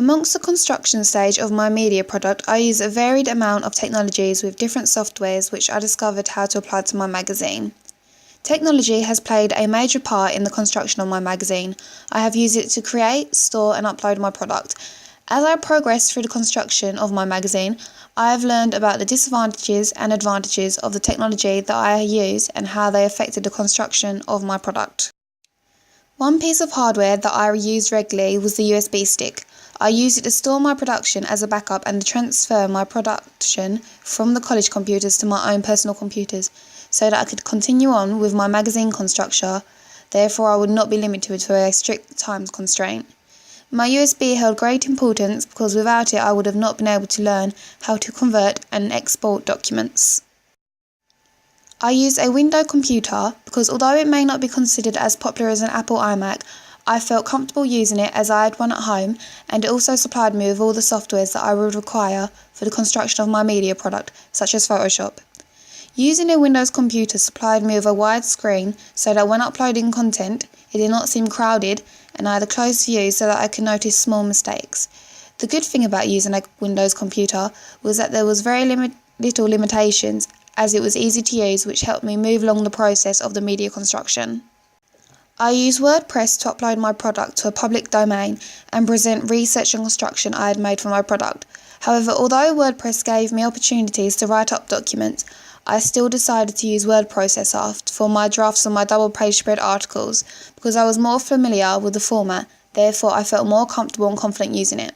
Amongst the construction stage of my media product, I use a varied amount of technologies with different softwares which I discovered how to apply to my magazine. Technology has played a major part in the construction of my magazine. I have used it to create, store and upload my product. As I progress through the construction of my magazine, I have learned about the disadvantages and advantages of the technology that I use and how they affected the construction of my product. One piece of hardware that I used regularly was the USB stick. I used it to store my production as a backup and to transfer my production from the college computers to my own personal computers so that I could continue on with my magazine construction, therefore I would not be limited to a strict time constraint. My USB held great importance because without it I would have not been able to learn how to convert and export documents. I use a Windows computer because although it may not be considered as popular as an Apple iMac, I felt comfortable using it as I had one at home, and it also supplied me with all the softwares that I would require for the construction of my media product, such as Photoshop. Using a Windows computer supplied me with a wide screen so that when uploading content, it did not seem crowded, and I had a close view so that I could notice small mistakes. The good thing about using a Windows computer was that there was very little limitations, as it was easy to use, which helped me move along the process of the media construction. I use WordPress to upload my product to a public domain and present research and construction I had made for my product. However, although WordPress gave me opportunities to write up documents, I still decided to use word processor for my drafts of my double-page spread articles because I was more familiar with the format, therefore I felt more comfortable and confident using it.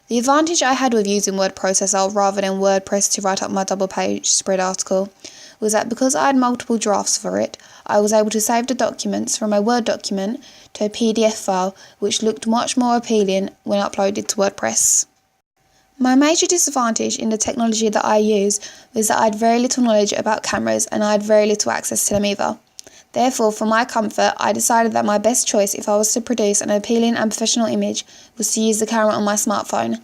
The advantage I had with using word processor rather than WordPress to write up my double-page spread article was that because I had multiple drafts for it, I was able to save the documents from a Word document to a PDF file, which looked much more appealing when uploaded to WordPress. My major disadvantage in the technology that I use was that I had very little knowledge about cameras and I had very little access to them either. Therefore, for my comfort, I decided that my best choice if I was to produce an appealing and professional image was to use the camera on my smartphone.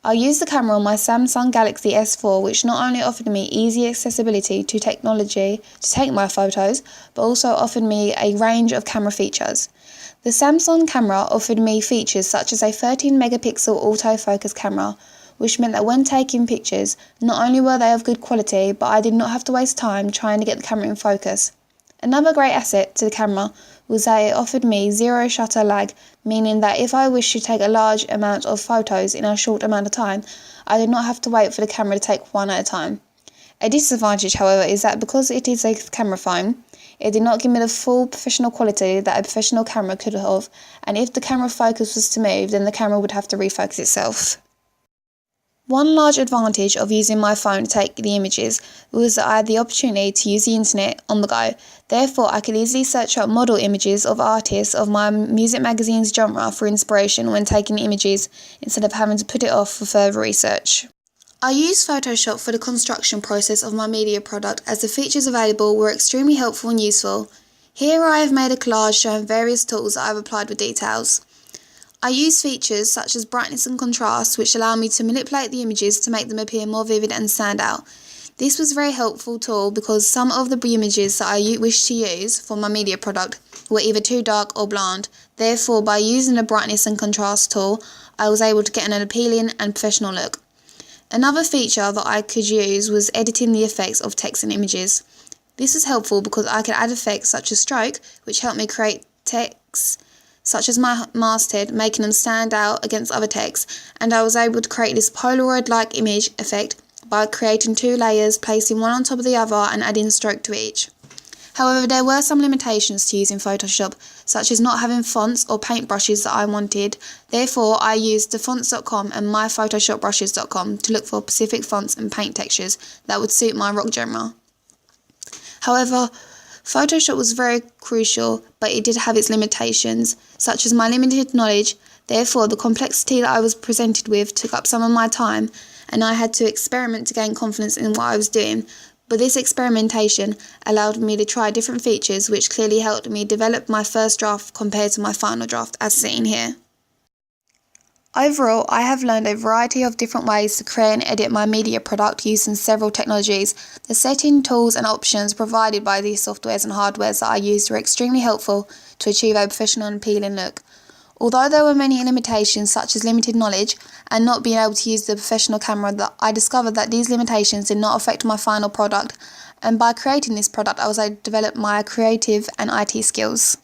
I used the camera on my Samsung Galaxy S4, which not only offered me easy accessibility to technology to take my photos, but also offered me a range of camera features. The Samsung camera offered me features such as a 13 megapixel autofocus camera, which meant that when taking pictures, not only were they of good quality, but I did not have to waste time trying to get the camera in focus. Another great asset to the camera was that it offered me zero shutter lag, meaning that if I wished to take a large amount of photos in a short amount of time, I did not have to wait for the camera to take one at a time. A disadvantage, however, is that because it is a camera phone, it did not give me the full professional quality that a professional camera could have, and if the camera focus was to move, then the camera would have to refocus itself. One large advantage of using my phone to take the images was that I had the opportunity to use the internet on the go. Therefore, I could easily search up model images of artists of my music magazine's genre for inspiration when taking images instead of having to put it off for further research. I used Photoshop for the construction process of my media product as the features available were extremely helpful and useful. Here I have made a collage showing various tools that I have applied with details. I use features such as brightness and contrast, which allow me to manipulate the images to make them appear more vivid and stand out. This was a very helpful tool because some of the images that I wish to use for my media product were either too dark or bland. Therefore, by using the brightness and contrast tool, I was able to get an appealing and professional look. Another feature that I could use was editing the effects of text and images. This was helpful because I could add effects such as stroke, which helped me create text such as my masthead, making them stand out against other text, and I was able to create this Polaroid-like image effect by creating two layers, placing one on top of the other and adding stroke to each. However, there were some limitations to using Photoshop, such as not having fonts or paintbrushes that I wanted. Therefore, I used thefonts.com and myphotoshopbrushes.com to look for specific fonts and paint textures that would suit my rock genre. However, Photoshop was very crucial, but it did have its limitations, such as my limited knowledge. Therefore, the complexity that I was presented with took up some of my time, and I had to experiment to gain confidence in what I was doing. But this experimentation allowed me to try different features, which clearly helped me develop my first draft compared to my final draft, as seen here. Overall, I have learned a variety of different ways to create and edit my media product using several technologies. The setting, tools and options provided by these softwares and hardwares that I used were extremely helpful to achieve a professional and appealing look. Although there were many limitations such as limited knowledge and not being able to use the professional camera, I discovered that these limitations did not affect my final product, and by creating this product I was able to develop my creative and IT skills.